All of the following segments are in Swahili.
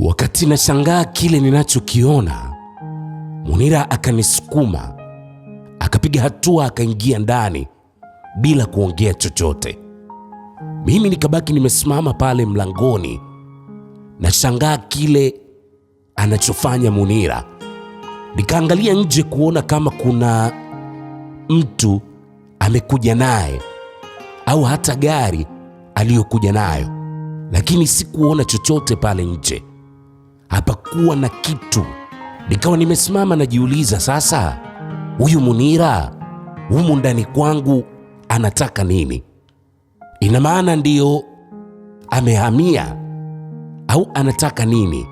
Wakati nashangaa kile ninachokiona, Munira akanisukuma, akapiga hatua, akaingia ndani bila kuongea chochote. Mimi nikabaki nimesimama pale mlangoni, nashangaa kile anachofanya Munira. Nikaangalia nje kuona kama kuna mtu amekuja naye au hata gari aliyokuja nayo, lakini sikuona chochote pale nje. Hapakuwa na kitu. Nikawa nimesimama najiuliza, sasa huyu Munira humu ndani kwangu anataka nini? Ina maana ndiyo amehamia au anataka nini?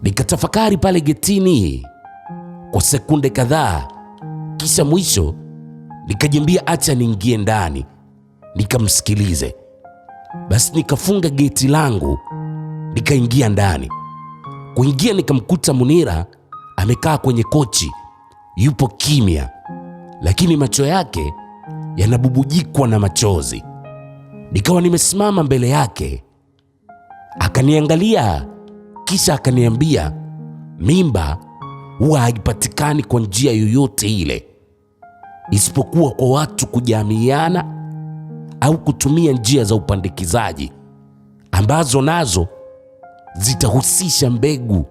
Nikatafakari pale getini kwa sekunde kadhaa, kisha mwisho nikajiambia acha niingie ndani nikamsikilize. Basi nikafunga geti langu, nikaingia ndani. Kuingia nikamkuta Munira amekaa kwenye kochi, yupo kimya, lakini macho yake yanabubujikwa na machozi. Nikawa nimesimama mbele yake, akaniangalia, kisha akaniambia, mimba huwa haipatikani kwa njia yoyote ile isipokuwa kwa watu kujamiiana au kutumia njia za upandikizaji ambazo nazo zitahusisha mbegu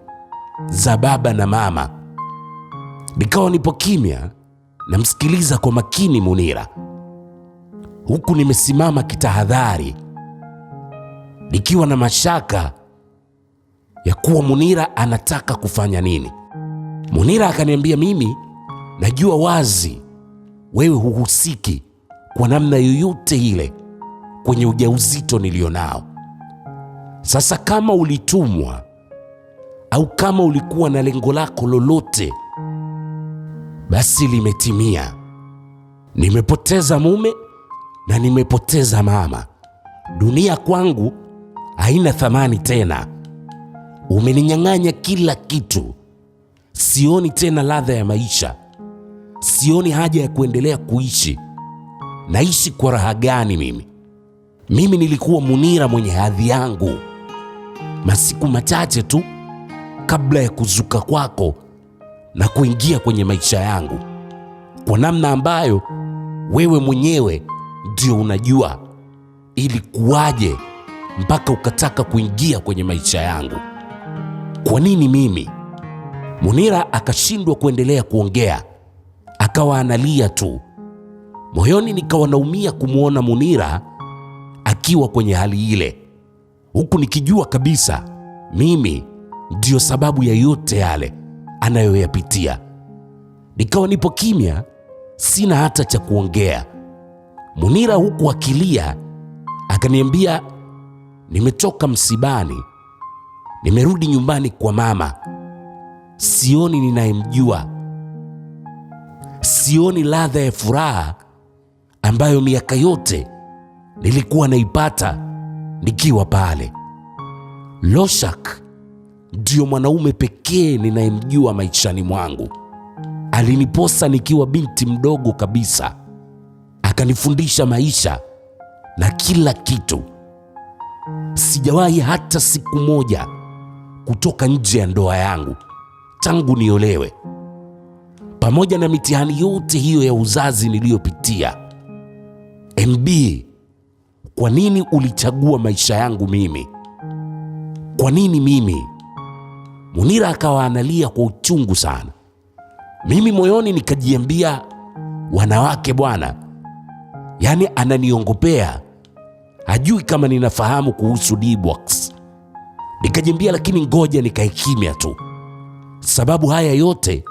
za baba na mama. Nikawa nipo kimya namsikiliza kwa makini Munira, huku nimesimama kitahadhari, nikiwa na mashaka ya kuwa Munira anataka kufanya nini. Munira akaniambia, mimi najua wazi wewe huhusiki kwa namna yoyote ile kwenye ujauzito nilionao. Sasa kama ulitumwa au kama ulikuwa na lengo lako lolote, basi limetimia. Nimepoteza mume na nimepoteza mama. Dunia kwangu haina thamani tena. Umeninyang'anya kila kitu. Sioni tena ladha ya maisha. Sioni haja ya kuendelea kuishi. Naishi kwa raha gani mimi? Mimi nilikuwa Munira mwenye hadhi yangu. Masiku machache tu kabla ya kuzuka kwako na kuingia kwenye maisha yangu, kwa namna ambayo wewe mwenyewe ndio unajua ilikuwaje mpaka ukataka kuingia kwenye maisha yangu. Kwa nini mimi? Munira akashindwa kuendelea kuongea, akawa analia tu. Moyoni nikawa naumia kumwona Munira akiwa kwenye hali ile, huku nikijua kabisa mimi ndio sababu ya yote yale anayoyapitia. Nikawa nipo kimya, sina hata cha kuongea. Munira huku akilia akaniambia, nimetoka msibani, nimerudi nyumbani kwa mama. Sioni ninayemjua. Sioni ladha ya furaha ambayo miaka yote nilikuwa naipata nikiwa pale. Loshak ndio mwanaume pekee ninayemjua maishani mwangu. Aliniposa nikiwa binti mdogo kabisa, akanifundisha maisha na kila kitu. Sijawahi hata siku moja kutoka nje ya ndoa yangu tangu niolewe. Pamoja na mitihani yote hiyo ya uzazi niliyopitia, MB, kwa nini ulichagua maisha yangu mimi? Kwa nini mimi? Munira akawa analia kwa uchungu sana. Mimi moyoni nikajiambia, wanawake bwana, yani ananiongopea, hajui kama ninafahamu kuhusu D-Box. Nikajiambia, lakini ngoja nikae kimya tu, sababu haya yote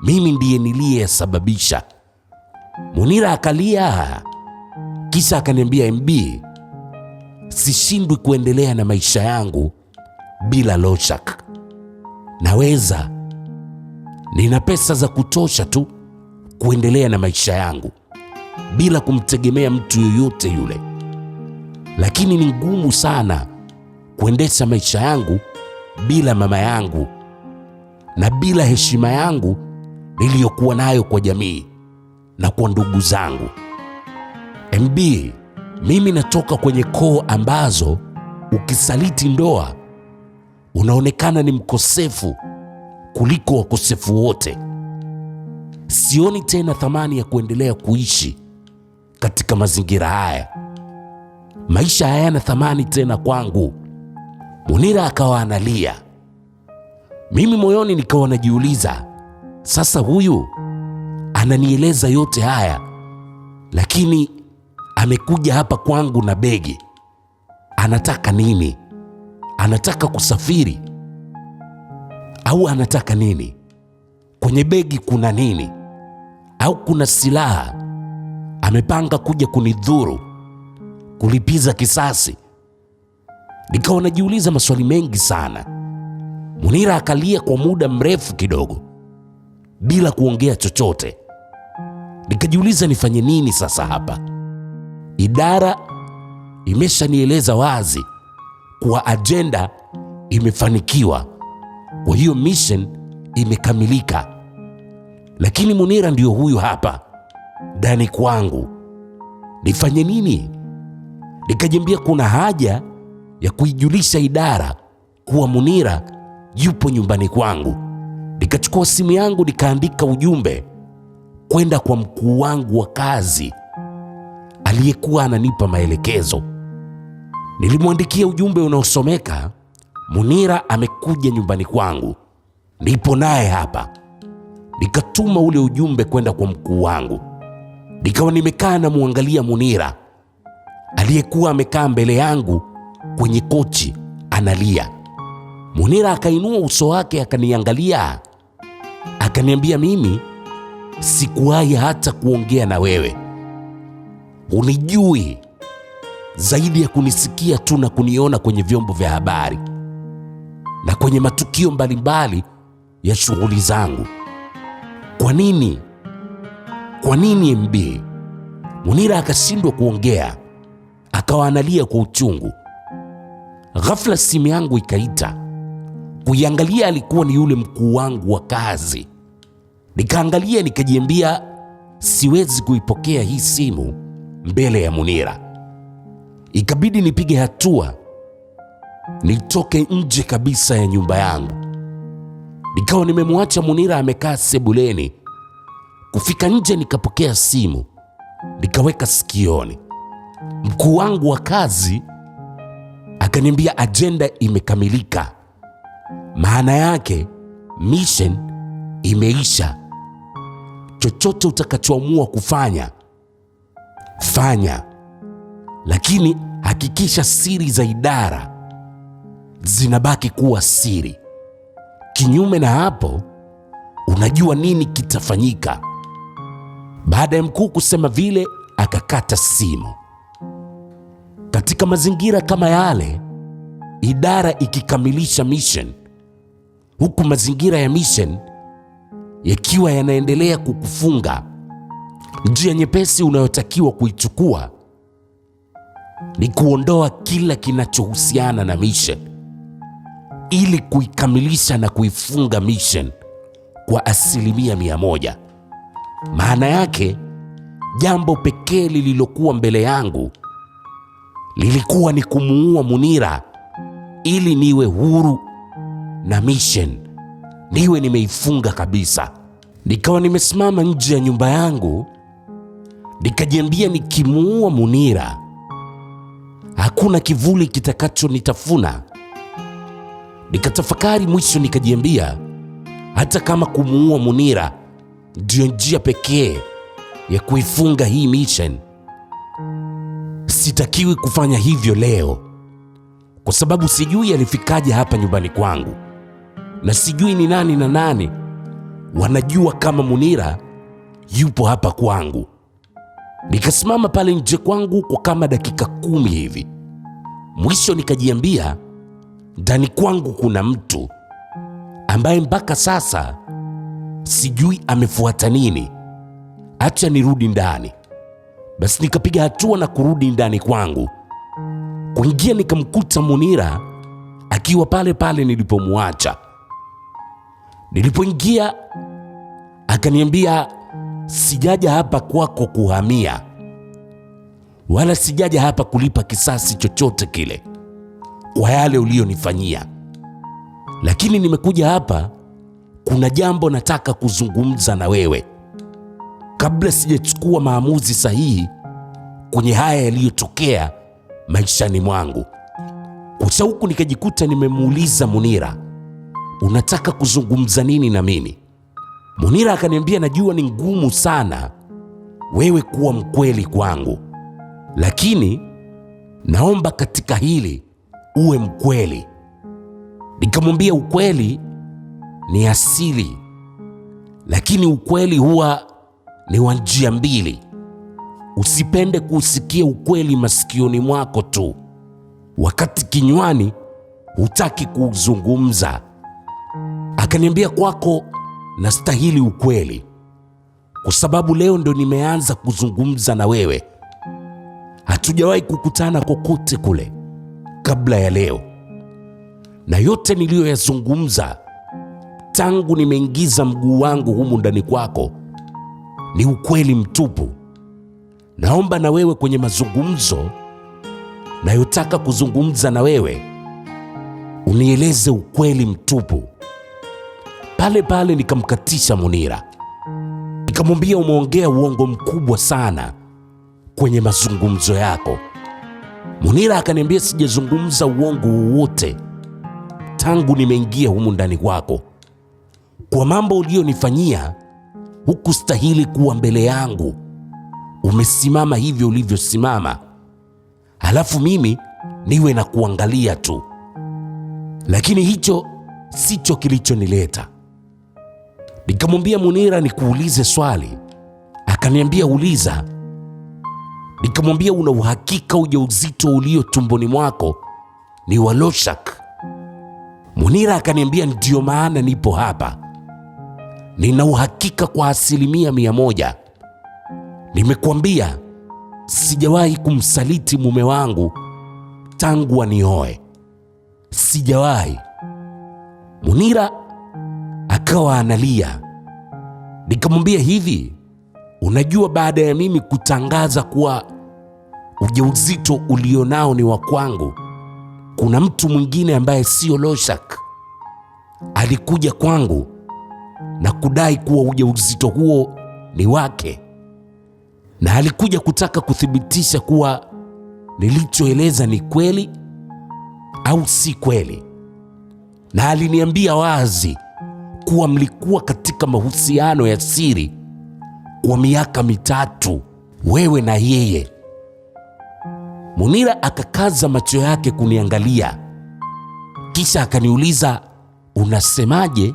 mimi ndiye niliyesababisha. Munira akalia, kisha akaniambia, MB, sishindwi kuendelea na maisha yangu bila Loshak. Naweza, nina pesa za kutosha tu kuendelea na maisha yangu bila kumtegemea mtu yoyote yule, lakini ni ngumu sana kuendesha maisha yangu bila mama yangu na bila heshima yangu niliyokuwa nayo kwa jamii na kwa ndugu zangu. MB, mimi natoka kwenye koo ambazo ukisaliti ndoa unaonekana ni mkosefu kuliko wakosefu wote. Sioni tena thamani ya kuendelea kuishi katika mazingira haya. Maisha hayana thamani tena kwangu. Munira akawa analia. Mimi moyoni nikawa najiuliza, sasa huyu ananieleza yote haya, lakini amekuja hapa kwangu na begi. Anataka nini? Anataka kusafiri au anataka nini? Kwenye begi kuna nini? Au kuna silaha? Amepanga kuja kunidhuru, kulipiza kisasi? Nikawa najiuliza maswali mengi sana. Munira akalia kwa muda mrefu kidogo bila kuongea chochote. Nikajiuliza nifanye nini sasa hapa. Idara imeshanieleza wazi kuwa ajenda imefanikiwa, kwa hiyo mission imekamilika. Lakini Munira ndio huyu hapa ndani kwangu. Nifanye nini? Nikajiambia kuna haja ya kuijulisha idara kuwa Munira yupo nyumbani kwangu. Nikachukua simu yangu nikaandika ujumbe kwenda kwa mkuu wangu wa kazi aliyekuwa ananipa maelekezo. Nilimwandikia ujumbe unaosomeka, Munira amekuja nyumbani kwangu, nipo naye hapa. Nikatuma ule ujumbe kwenda kwa mkuu wangu. Nikawa nimekaa na muangalia Munira aliyekuwa amekaa mbele yangu kwenye kochi analia. Munira akainua uso wake akaniangalia, akaniambia, mimi sikuwahi hata kuongea na wewe. Unijui zaidi ya kunisikia tu na kuniona kwenye vyombo vya habari na kwenye matukio mbalimbali ya shughuli zangu. Kwa nini? Kwa nini MB? Munira akashindwa kuongea, akawa analia kwa uchungu. Ghafla simu yangu ikaita. Kuiangalia alikuwa ni yule mkuu wangu wa kazi. Nikaangalia nikajiambia, siwezi kuipokea hii simu mbele ya Munira. Ikabidi nipige hatua, nitoke nje kabisa ya nyumba yangu. Nikawa nimemwacha Munira amekaa sebuleni. Kufika nje nikapokea simu, nikaweka sikioni. Mkuu wangu wa kazi akaniambia ajenda imekamilika. Maana yake mission imeisha. Chochote utakachoamua kufanya, fanya, lakini hakikisha siri za idara zinabaki kuwa siri. Kinyume na hapo, unajua nini kitafanyika. Baada ya mkuu kusema vile, akakata simu. Katika mazingira kama yale, idara ikikamilisha mission, huku mazingira ya mission yakiwa yanaendelea kukufunga, njia nyepesi unayotakiwa kuichukua ni kuondoa kila kinachohusiana na mission ili kuikamilisha na kuifunga mission kwa 100%. Maana yake jambo pekee lililokuwa mbele yangu lilikuwa ni kumuua Munira ili niwe huru na mission niwe nimeifunga kabisa. Nikawa nimesimama nje ya nyumba yangu, nikajiambia nikimuua Munira hakuna kivuli kitakachonitafuna. Nikatafakari mwisho, nikajiambia hata kama kumuua Munira ndio njia pekee ya kuifunga hii mission, sitakiwi kufanya hivyo leo, kwa sababu sijui alifikaje hapa nyumbani kwangu na sijui ni nani na nani wanajua kama Munira yupo hapa kwangu. Nikasimama pale nje kwangu kwa kama dakika 10 hivi. Mwisho nikajiambia ndani kwangu kuna mtu ambaye mpaka sasa sijui amefuata nini. Acha nirudi ndani. Basi nikapiga hatua na kurudi ndani kwangu. Kuingia nikamkuta Munira akiwa pale pale nilipomwacha. Nilipoingia akaniambia, sijaja hapa kwako kuhamia, wala sijaja hapa kulipa kisasi chochote kile kwa yale ulionifanyia. lakini nimekuja hapa, kuna jambo nataka kuzungumza na wewe kabla sijachukua maamuzi sahihi kwenye haya yaliyotokea maishani mwangu. Kwa shauku nikajikuta nimemuuliza Munira, unataka kuzungumza nini na mimi? Munira akaniambia, najua ni ngumu sana wewe kuwa mkweli kwangu, lakini naomba katika hili uwe mkweli. Nikamwambia ukweli ni asili, lakini ukweli huwa ni wa njia mbili. Usipende kusikia ukweli masikioni mwako tu, wakati kinywani hutaki kuzungumza. Akaniambia, kwako nastahili ukweli, kwa sababu leo ndo nimeanza kuzungumza na wewe. Hatujawahi kukutana kokote kule kabla ya leo, na yote niliyoyazungumza tangu nimeingiza mguu wangu humu ndani kwako ni ukweli mtupu. Naomba na wewe kwenye mazungumzo nayotaka kuzungumza na wewe unieleze ukweli mtupu. Pale pale nikamkatisha Munira, nikamwambia, umeongea uongo mkubwa sana kwenye mazungumzo yako. Munira akaniambia, sijazungumza uongo wowote tangu nimeingia humu ndani kwako. Kwa mambo uliyonifanyia hukustahili kuwa mbele yangu. Umesimama hivyo ulivyosimama, halafu mimi niwe na kuangalia tu. Lakini hicho sicho kilichonileta. Nikamwambia Munira, nikuulize swali. Akaniambia, uliza. Nikamwambia, una uhakika ujauzito ulio tumboni mwako ni wa Loshak? Munira akaniambia, ndio maana nipo hapa. Nina uhakika kwa 100%. Nimekuambia sijawahi kumsaliti mume wangu tangu anioe, sijawahi. Munira akawa analia. Nikamwambia, hivi unajua, baada ya mimi kutangaza kuwa ujauzito ulionao ni wa kwangu, kuna mtu mwingine ambaye sio Loshak alikuja kwangu na kudai kuwa ujauzito huo ni wake, na alikuja kutaka kuthibitisha kuwa nilichoeleza ni kweli au si kweli. Na aliniambia wazi kuwa mlikuwa katika mahusiano ya siri kwa miaka 3, wewe na yeye. Munira akakaza macho yake kuniangalia, kisha akaniuliza, unasemaje?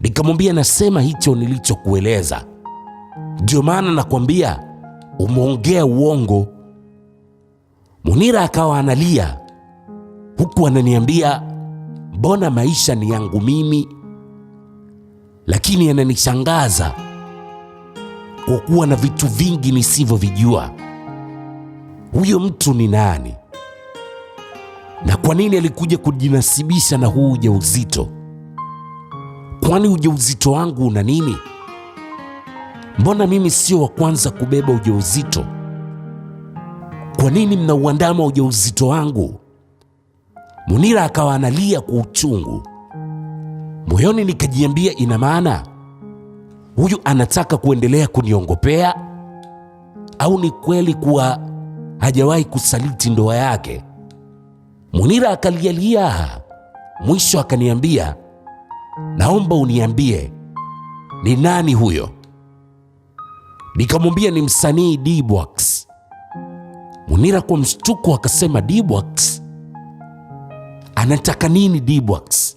Nikamwambia, nasema hicho nilichokueleza. Ndio maana nakwambia umeongea uongo. Munira akawa analia huku ananiambia, mbona maisha ni yangu mimi, lakini yananishangaza kwa kuwa na vitu vingi nisivyovijua. Huyo mtu ni nani? Na kwa nini alikuja kujinasibisha na huu ujauzito? Kwani ujauzito wangu una nini? Mbona mimi sio wa kwanza kubeba ujauzito? Kwa nini mnauandama ujauzito wangu? Munira akawa analia kwa uchungu. Moyoni nikajiambia, ina maana huyu anataka kuendelea kuniongopea, au ni kweli kuwa hajawahi kusaliti ndoa yake? Munira akalialia, mwisho akaniambia, naomba uniambie ni nani huyo? Nikamwambia, ni msanii D-Box. Munira kwa mshtuko akasema, D-Box? Anataka nini D-Box?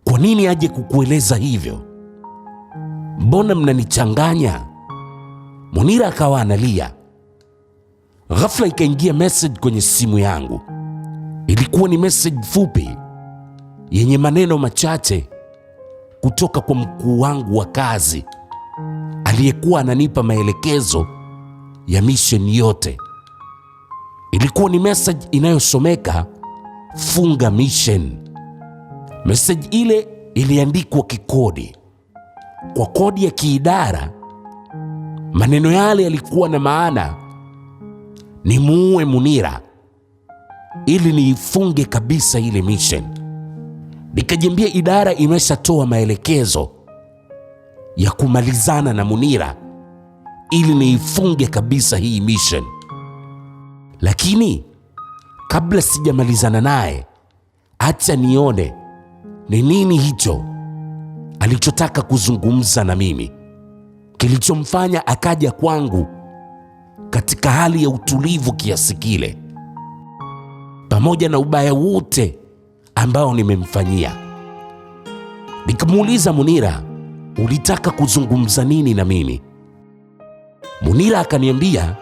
Kwa nini aje kukueleza hivyo? Mbona mnanichanganya? Munira akawa analia. Ghafla ikaingia message kwenye simu yangu. Ilikuwa ni message fupi yenye maneno machache kutoka kwa mkuu wangu wa kazi aliyekuwa ananipa maelekezo ya mission yote. Ilikuwa ni message inayosomeka, funga mission. Message ile iliandikwa kikodi, kwa kodi ya kiidara. Maneno yale yalikuwa na maana ni muue Munira ili niifunge kabisa ile mission. Nikajiambia idara imeshatoa maelekezo ya kumalizana na Munira ili niifunge kabisa hii mission. Lakini kabla sijamalizana naye, acha nione ni nini hicho alichotaka kuzungumza na mimi, kilichomfanya akaja kwangu katika hali ya utulivu kiasi kile, pamoja na ubaya wote ambao nimemfanyia. Nikamuuliza Munira, ulitaka kuzungumza nini na mimi? Munira akaniambia,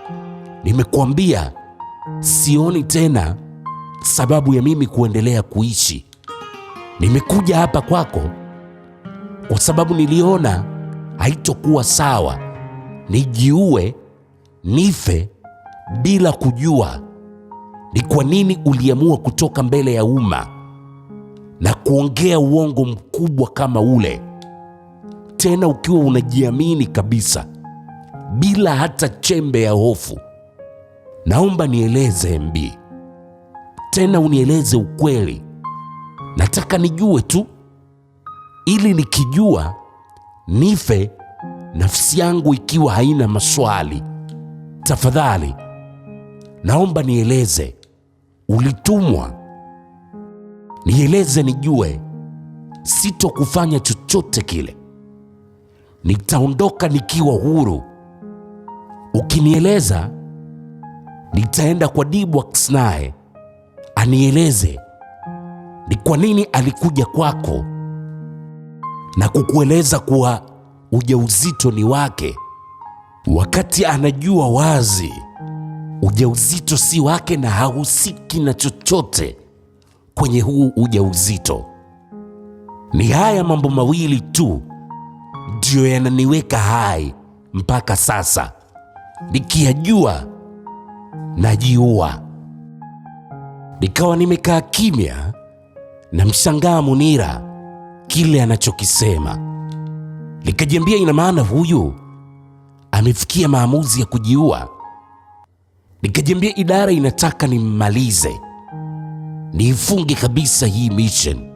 nimekuambia sioni tena sababu ya mimi kuendelea kuishi. Nimekuja hapa kwako kwa sababu niliona haitokuwa sawa nijiue, nife bila kujua ni kwa nini uliamua kutoka mbele ya umma na kuongea uongo mkubwa kama ule, tena ukiwa unajiamini kabisa bila hata chembe ya hofu. Naomba nieleze MB, tena unieleze ukweli. Nataka nijue tu, ili nikijua nife nafsi yangu ikiwa haina maswali. Tafadhali naomba nieleze, ulitumwa? Nieleze nijue, sitokufanya chochote kile. Nitaondoka nikiwa huru. Ukinieleza, nitaenda kwa Dibwax naye anieleze ni kwa nini alikuja kwako na kukueleza kuwa ujauzito ni wake, wakati anajua wazi ujauzito si wake na hahusiki na chochote kwenye huu ujauzito. Ni haya mambo mawili tu ndiyo yananiweka hai mpaka sasa. Nikiyajua najiua. Nikawa nimekaa kimya na mshangaa Munira kile anachokisema. Nikajiambia ina maana huyu amefikia maamuzi ya kujiua. Nikajiambia idara inataka nimmalize, niifunge kabisa hii mission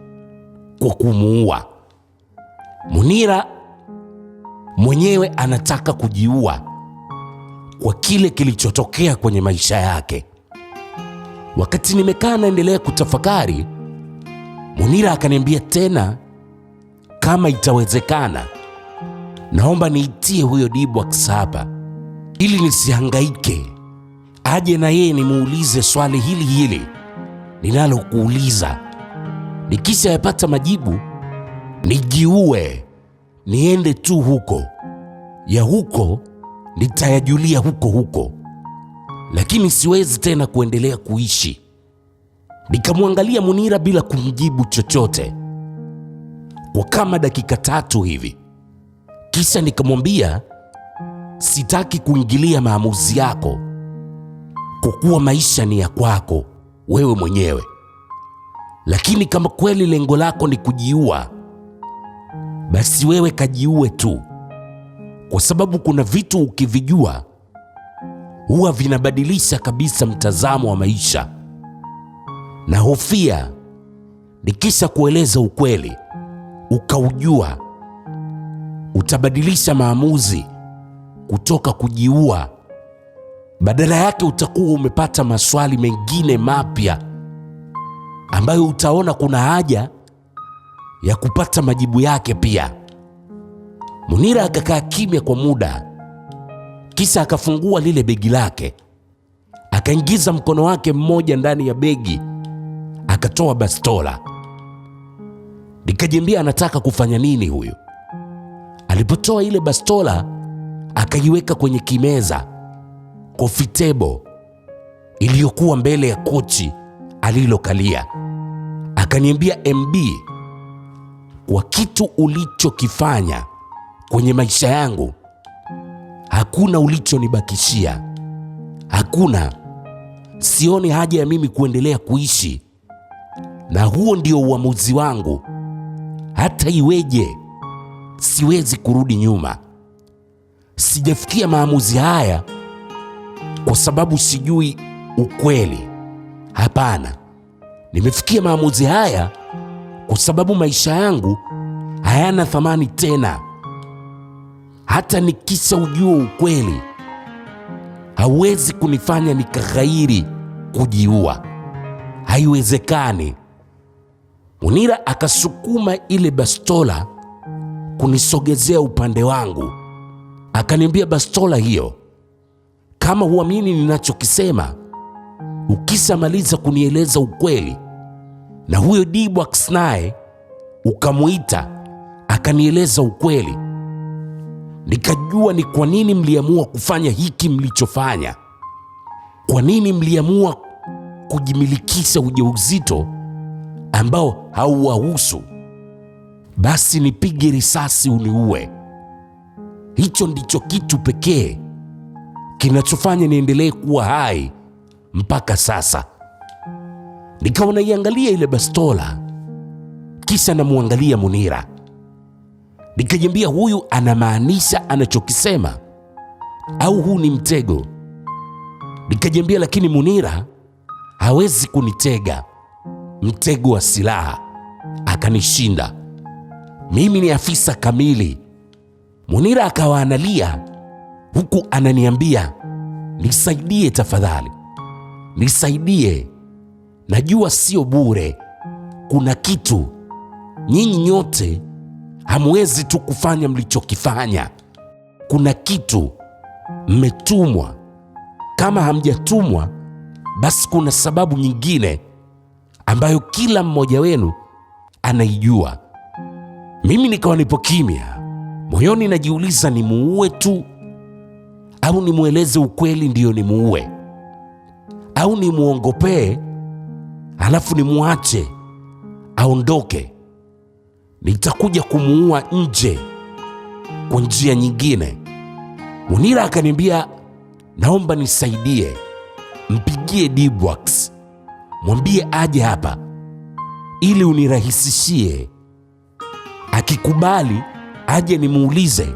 kwa kumuua. Munira mwenyewe anataka kujiua kwa kile kilichotokea kwenye maisha yake. Wakati nimekaa naendelea kutafakari, Munira akaniambia tena, kama itawezekana, naomba niitie huyo Dibwax hapa ili nisihangaike, aje na yeye nimuulize swali hili hili ninalokuuliza. Nikisha yapata majibu, nijiue, niende tu huko. Ya huko nitayajulia huko huko, lakini siwezi tena kuendelea kuishi. Nikamwangalia Munira bila kumjibu chochote kwa kama dakika 3 hivi, kisha nikamwambia, sitaki kuingilia maamuzi yako kwa kuwa maisha ni ya kwako wewe mwenyewe, lakini kama kweli lengo lako ni kujiua, basi wewe kajiue tu, kwa sababu kuna vitu ukivijua huwa vinabadilisha kabisa mtazamo wa maisha. Na hofia nikisha kueleza ukweli ukaujua, utabadilisha maamuzi kutoka kujiua, badala yake utakuwa umepata maswali mengine mapya ambayo utaona kuna haja ya kupata majibu yake pia. Munira akakaa kimya kwa muda, kisha akafungua lile begi lake, akaingiza mkono wake mmoja ndani ya begi, akatoa bastola. Nikajiambia anataka kufanya nini huyu? Alipotoa ile bastola, akaiweka kwenye kimeza, coffee table iliyokuwa mbele ya kochi alilokalia. Akaniambia, MB, kwa kitu ulichokifanya kwenye maisha yangu, hakuna ulichonibakishia. Hakuna. Sioni haja ya mimi kuendelea kuishi, na huo ndio uamuzi wangu. Hata iweje, siwezi kurudi nyuma. Sijafikia maamuzi haya kwa sababu sijui ukweli. Hapana, nimefikia maamuzi haya kwa sababu maisha yangu hayana thamani tena. Hata nikisha ujua ukweli, hawezi kunifanya nikaghairi kujiua. Haiwezekani. Munira akasukuma ile bastola kunisogezea upande wangu. Akaniambia, bastola hiyo, kama huamini ninachokisema, ukishamaliza kunieleza ukweli na huyo D-Box naye ukamuita akanieleza ukweli, nikajua ni kwa nini mliamua kufanya hiki mlichofanya. Kwa nini mliamua kujimilikisha ujauzito ambao hauwahusu? Basi nipige risasi uniue. Hicho ndicho kitu pekee kinachofanya niendelee kuwa hai mpaka sasa. Nikawa naiangalia ile bastola, kisha namwangalia Munira. Nikajiambia, huyu anamaanisha anachokisema au huu ni mtego? Nikajiambia, lakini Munira hawezi kunitega mtego wa silaha akanishinda. Mimi ni afisa kamili. Munira akawa analia huku ananiambia, nisaidie tafadhali, nisaidie. Najua sio bure. Kuna kitu. Nyinyi nyote hamwezi tu kufanya mlichokifanya. Kuna kitu. Mmetumwa. Kama hamjatumwa, basi kuna sababu nyingine ambayo kila mmoja wenu anaijua. Mimi nikawa nipo kimya, moyoni najiuliza, nimuue tu au nimweleze ukweli ndiyo nimuue, au nimuongopee halafu nimwache aondoke? Nitakuja kumuua nje kwa njia nyingine. Munira akaniambia, naomba nisaidie, mpigie D-Box, mwambie aje hapa ili unirahisishie. Akikubali aje nimuulize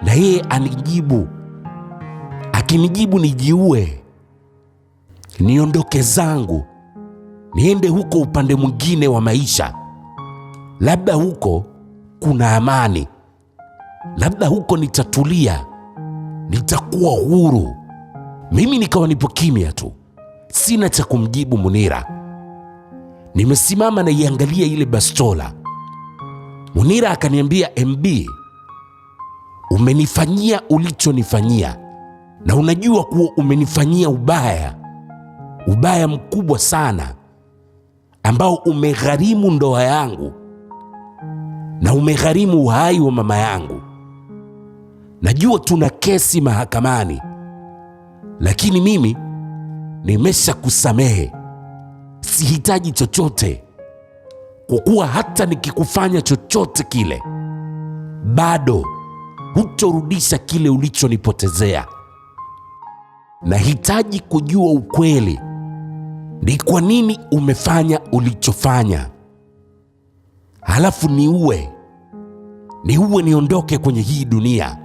na yeye anijibu. Akinijibu nijiue, niondoke zangu, niende huko upande mwingine wa maisha. Labda huko kuna amani, labda huko nitatulia, nitakuwa huru. Mimi nikawa nipo kimya tu, sina cha kumjibu Munira. Nimesimama na iangalia ile bastola. Munira akaniambia, MB, umenifanyia ulichonifanyia, na unajua kuwa umenifanyia ubaya mkubwa sana, ambao umegharimu ndoa yangu na umegharimu uhai wa mama yangu. Najua tuna kesi mahakamani, lakini mimi nimesha kusamehe. Sihitaji chochote, kwa kuwa hata nikikufanya chochote kile, bado hutorudisha kile ulichonipotezea. Nahitaji kujua ukweli, ni kwa nini umefanya ulichofanya, halafu niue niondoke kwenye hii dunia.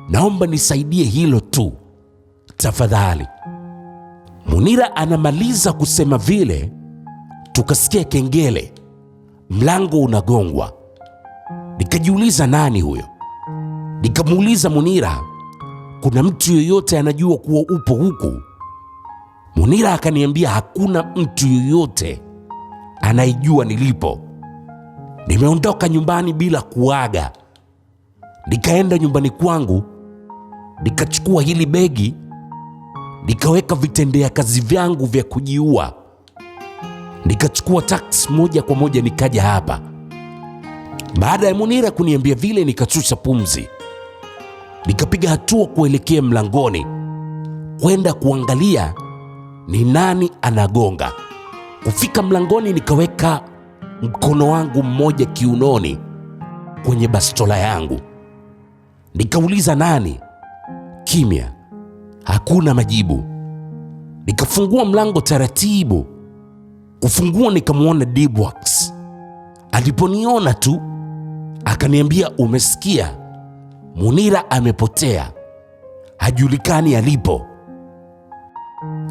Naomba nisaidie hilo tu tafadhali. Munira anamaliza kusema vile, tukasikia kengele, mlango unagongwa. Nikajiuliza, nani huyo? Nikamuuliza Munira, kuna mtu yoyote anajua kuwa upo huku? Munira akaniambia, hakuna mtu yoyote anayejua nilipo. Nimeondoka nyumbani bila kuaga. Nikaenda nyumbani kwangu, nikachukua hili begi, nikaweka vitendea kazi vyangu vya kujiua. Nikachukua taksi moja kwa moja nikaja hapa. Baada ya Munira kuniambia vile, nikachusha pumzi, nikapiga hatua kuelekea mlangoni kwenda kuangalia ni nani anagonga. Kufika mlangoni, nikaweka mkono wangu mmoja kiunoni kwenye bastola yangu. Nikauliza, nani? Kimya, hakuna majibu. Nikafungua mlango taratibu. Kufungua, nikamwona D-Box. Aliponiona tu akaniambia, umesikia? Munira amepotea, hajulikani alipo.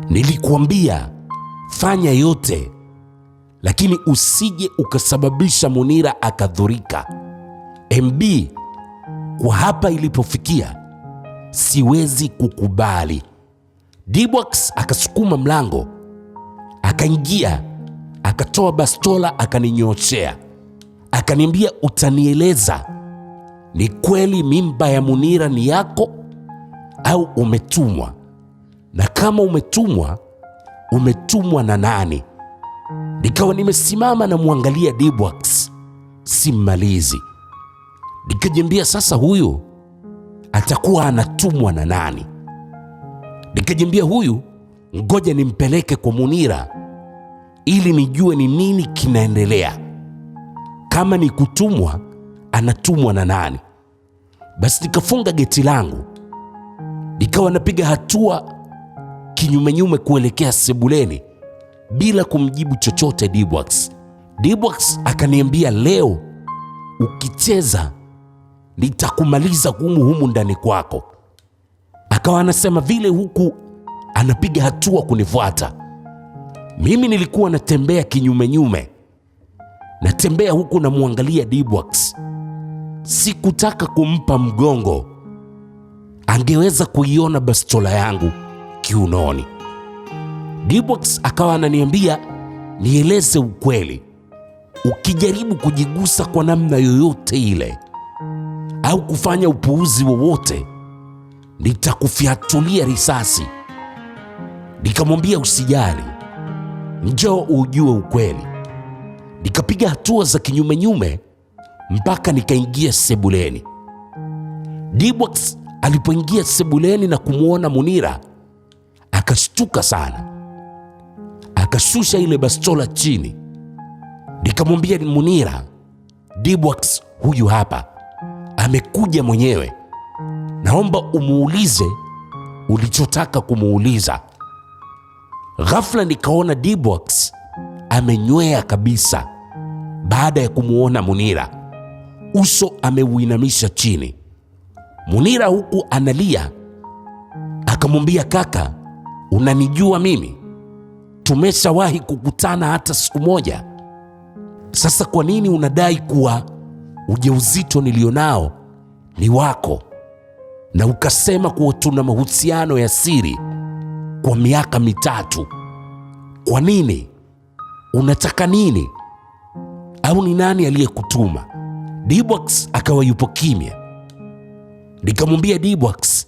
Nilikuambia fanya yote lakini usije ukasababisha Munira akadhurika. MB, kwa hapa ilipofikia siwezi kukubali. D-Box akasukuma mlango, akaingia, akatoa bastola, akaninyoshea, akaniambia, utanieleza ni kweli mimba ya Munira ni yako au umetumwa? Na kama umetumwa, umetumwa na nani? Nikawa nimesimama na muangalia D-Box, simmalizi. Nikajiambia, sasa huyu atakuwa anatumwa na nani? Nikajiambia, huyu ngoja nimpeleke kwa Munira ili nijue ni nini kinaendelea. Kama ni kutumwa, anatumwa na nani? Basi nikafunga geti langu, nikawa napiga hatua kinyumenyume kuelekea sebuleni bila kumjibu chochote D-Box. D-Box akaniambia, leo ukicheza nitakumaliza humu ndani kwako. Akawa anasema vile huku anapiga hatua kunifuata. Mimi nilikuwa natembea kinyumenyume, natembea huku namwangalia D-Box. Sikutaka kumpa mgongo, angeweza kuiona bastola yangu kiunoni. D-Box akawa ananiambia nieleze ukweli, ukijaribu kujigusa kwa namna yoyote ile au kufanya upuuzi wowote, nitakufyatulia risasi. Nikamwambia, usijali, njoo ujue ukweli. Nikapiga hatua za kinyumenyume mpaka nikaingia sebuleni. D-Box alipoingia sebuleni na kumwona Munira, akashtuka sana, akashusha ile bastola chini. Nikamwambia Munira, D-Box huyu hapa, amekuja mwenyewe, naomba umuulize ulichotaka kumuuliza. Ghafla nikaona D-Box amenywea kabisa baada ya kumuona Munira, uso ameuinamisha chini. Munira huku analia akamwambia, kaka, unanijua mimi? Tumeshawahi kukutana hata siku moja. Sasa kwa nini unadai kuwa ujauzito nilionao ni wako, na ukasema kuwa tuna mahusiano ya siri kwa miaka 3? Kwa nini? Unataka nini? Au ni nani aliyekutuma? D-Box akawa yupo kimya. Nikamwambia D-Box,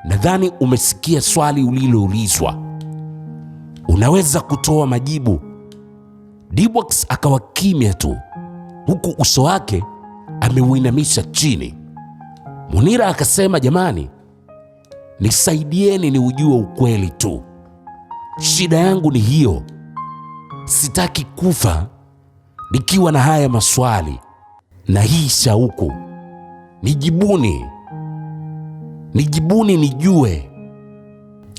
nadhani umesikia swali uliloulizwa, unaweza kutoa majibu. D-Box akawa kimya tu, huku uso wake ameuinamisha chini. Munira akasema, jamani, nisaidieni ni ujue ukweli tu. Shida yangu ni hiyo, sitaki kufa nikiwa na haya maswali na hii shauku. Nijibuni nijue,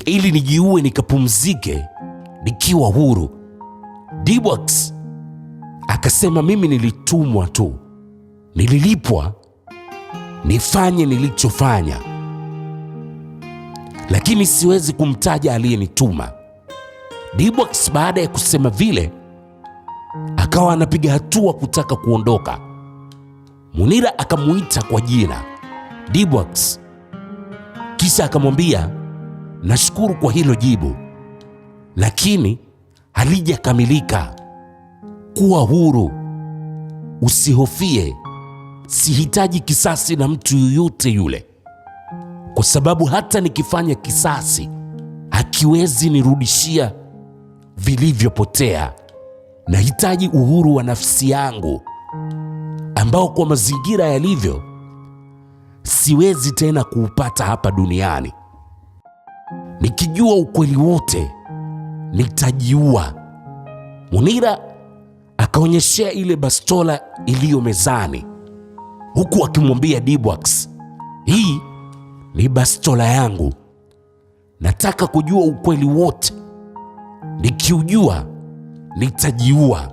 ili nijiue nikapumzike nikiwa huru. D-Box akasema, mimi nilitumwa tu, nililipwa nifanye nilichofanya, lakini siwezi kumtaja aliyenituma. D-Box baada ya kusema vile akawa anapiga hatua kutaka kuondoka. Munira akamuita kwa jina, D-Box, kisha akamwambia, nashukuru kwa hilo jibu, lakini halijakamilika. Kuwa huru, usihofie, sihitaji kisasi na mtu yoyote yule, kwa sababu hata nikifanya kisasi hakiwezi nirudishia vilivyopotea. Nahitaji uhuru wa nafsi yangu ambao kwa mazingira yalivyo siwezi tena kuupata hapa duniani. Nikijua ukweli wote nitajiua. Munira akaonyeshea ile bastola iliyo mezani, huku akimwambia D-Box, hii ni bastola yangu, nataka kujua ukweli wote. Nikiujua nitajiua.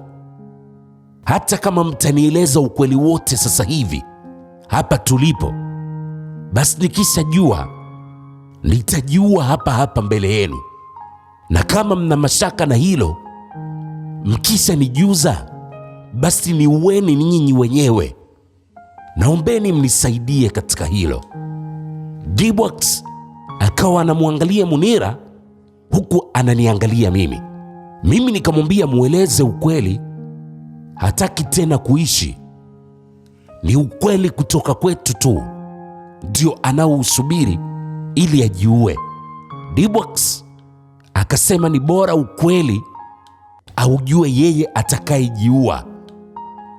Hata kama mtanieleza ukweli wote sasa hivi hapa tulipo, basi nikishajua nitajiua hapa hapa mbele yenu. Na kama mna mashaka na hilo, mkisha nijuza, basi niueni ninyi wenyewe. Naombeni mnisaidie katika hilo. Dibwax akawa anamwangalia Munira huku ananiangalia mimi. Mimi nikamwambia mueleze ukweli, hataki tena kuishi. Ni ukweli kutoka kwetu tu ndio anaousubiri ili ajiue. Dibwax akasema ni bora ukweli aujue yeye atakayejiua,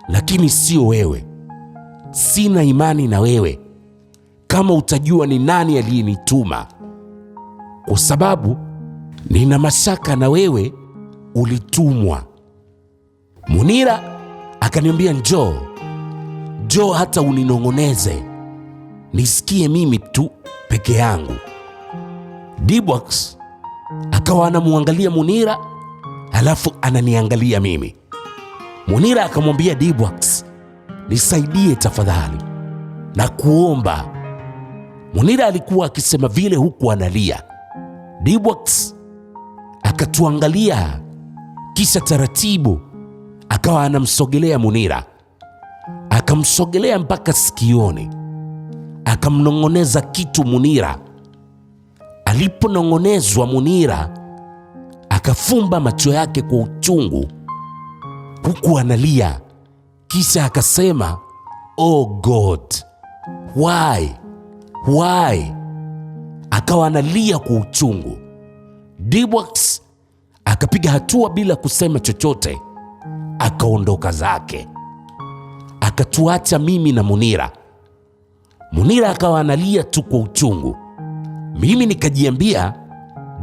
lakini sio wewe. Sina imani na wewe kama utajua ni nani aliyenituma, kwa sababu nina mashaka na wewe ulitumwa. Munira akaniambia njoo hata uninong'oneze, nisikie mimi tu peke yangu. Dibwax akawa anamwangalia Munira halafu ananiangalia mimi. Munira akamwambia Dibwax, nisaidie tafadhali na kuomba. Munira alikuwa akisema vile huku analia. Dibwax akatuangalia, kisha taratibu akawa anamsogelea Munira, akamsogelea mpaka sikioni, akamnong'oneza kitu Munira. Aliponong'onezwa, Munira akafumba macho yake kwa uchungu huku analia, kisha akasema, oh God, why? Akawa analia kwa uchungu. Dibwax akapiga hatua bila kusema chochote, akaondoka zake, akatuacha mimi na Munira. Munira akawa analia tu kwa uchungu. Mimi nikajiambia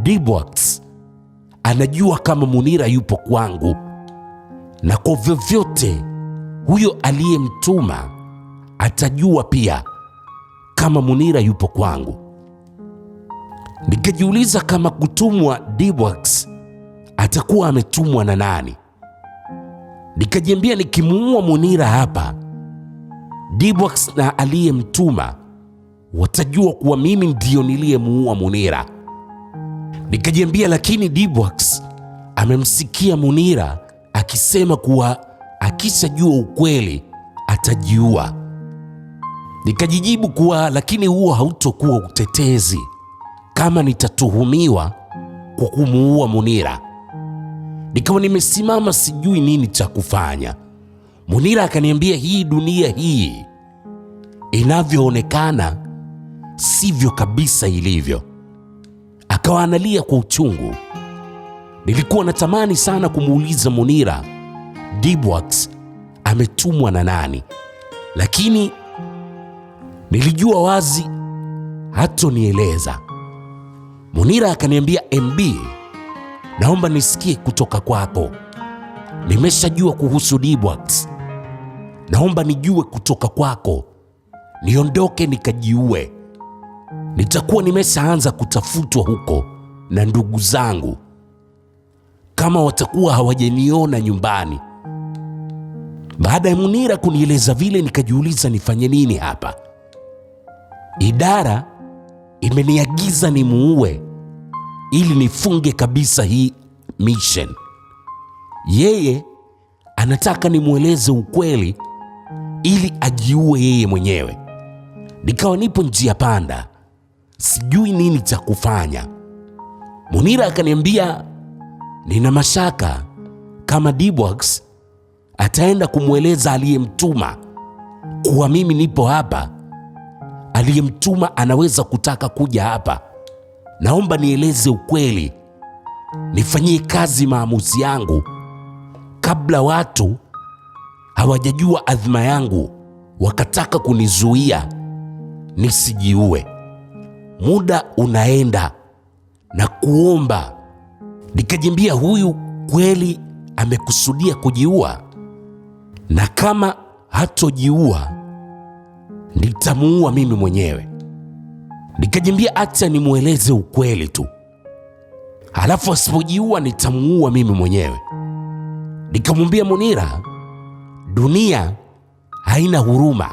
Dibwax anajua kama Munira yupo kwangu, na kwa vyovyote huyo aliyemtuma atajua pia kama Munira yupo kwangu. Nikajiuliza kama kutumwa Dibwax atakuwa ametumwa na nani. Nikajiambia nikimuua Munira hapa, Dibwax na aliyemtuma watajua kuwa mimi ndio niliyemuua Munira. Nikajiambia lakini Dibwax amemsikia Munira akisema kuwa akishajua ukweli atajiua. Nikajijibu kuwa lakini huo hautokuwa utetezi kama nitatuhumiwa kwa kumuua Munira. Nikawa nimesimama sijui nini cha kufanya. Munira akaniambia hii dunia hii inavyoonekana sivyo kabisa ilivyo. Akawa analia kwa uchungu. Nilikuwa natamani sana kumuuliza Munira Dibwax ametumwa na nani, lakini nilijua wazi hatonieleza. Munira akaniambia, MB, naomba nisikie kutoka kwako. Nimeshajua kuhusu Dibwax, naomba nijue kutoka kwako, niondoke nikajiue. Nitakuwa nimeshaanza kutafutwa huko na ndugu zangu, kama watakuwa hawajaniona nyumbani. Baada ya Munira kunieleza vile, nikajiuliza nifanye nini hapa. Idara imeniagiza nimuue ili nifunge kabisa hii mission. Yeye anataka nimweleze ukweli ili ajiue yeye mwenyewe. Nikawa nipo njia panda, sijui nini cha kufanya. Munira akaniambia nina mashaka kama Dibwax ataenda kumweleza aliyemtuma kuwa mimi nipo hapa. Aliyemtuma anaweza kutaka kuja hapa. Naomba nieleze ukweli, nifanyie kazi maamuzi yangu kabla watu hawajajua adhima yangu wakataka kunizuia nisijiue. Muda unaenda na kuomba. Nikajiambia huyu kweli amekusudia kujiua, na kama hatojiua nitamuua mimi mwenyewe. Nikajiambia acha nimweleze ukweli tu, halafu asipojiua nitamuua mimi mwenyewe. Nikamwambia Munira dunia haina huruma.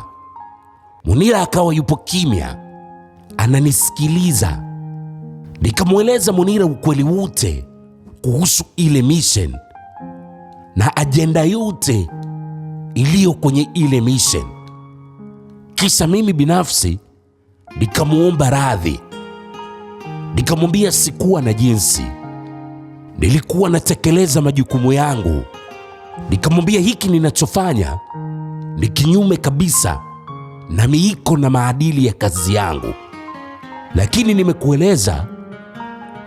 Munira akawa yupo kimya ananisikiliza. Nikamweleza Munira ukweli wote kuhusu ile mission. na ajenda yote iliyo kwenye ile mission. Kisha mimi binafsi nikamuomba radhi, nikamwambia sikuwa na jinsi, nilikuwa natekeleza majukumu yangu. Nikamwambia hiki ninachofanya ni kinyume kabisa na miiko na maadili ya kazi yangu, lakini nimekueleza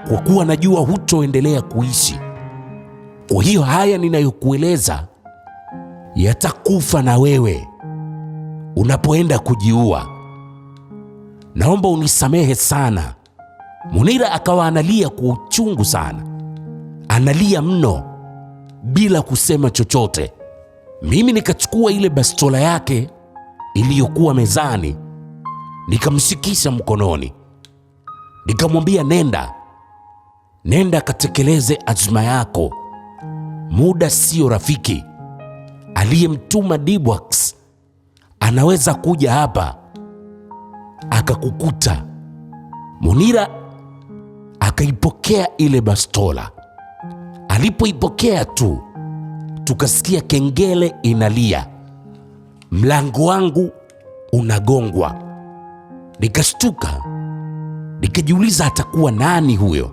kwa kuwa najua hutoendelea kuishi. Kwa hiyo haya ninayokueleza yatakufa na wewe unapoenda kujiua. Naomba unisamehe sana. Munira akawa analia kwa uchungu sana, analia mno bila kusema chochote. Mimi nikachukua ile bastola yake iliyokuwa mezani, nikamshikisha mkononi, nikamwambia nenda katekeleze azma yako. Muda sio rafiki. Aliyemtuma Dibwax anaweza kuja hapa akakukuta. Munira akaipokea ile bastola. Alipoipokea tu, tukasikia kengele inalia, mlango wangu unagongwa. Nikashtuka, nikajiuliza atakuwa nani huyo,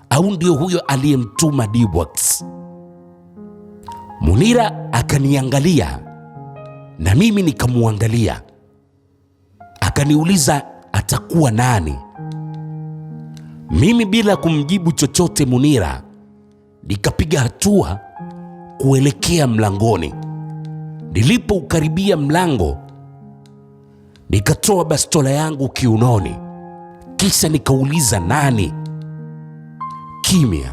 au ndio huyo aliyemtuma Dibwax? Munira akaniangalia na mimi nikamuangalia, akaniuliza atakuwa nani. Mimi bila kumjibu chochote Munira, nikapiga hatua kuelekea mlangoni. Nilipoukaribia mlango, nikatoa bastola yangu kiunoni, kisha nikauliza nani? Kimya.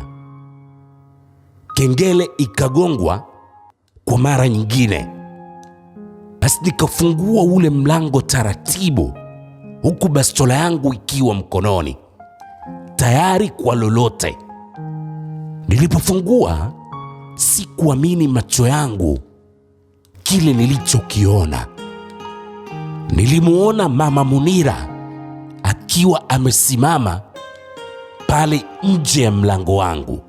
Kengele ikagongwa kwa mara nyingine. Basi nikafungua ule mlango taratibu, huku bastola yangu ikiwa mkononi, tayari kwa lolote. Nilipofungua, sikuamini macho yangu kile nilichokiona. Nilimuona Mama Munira akiwa amesimama pale nje ya mlango wangu.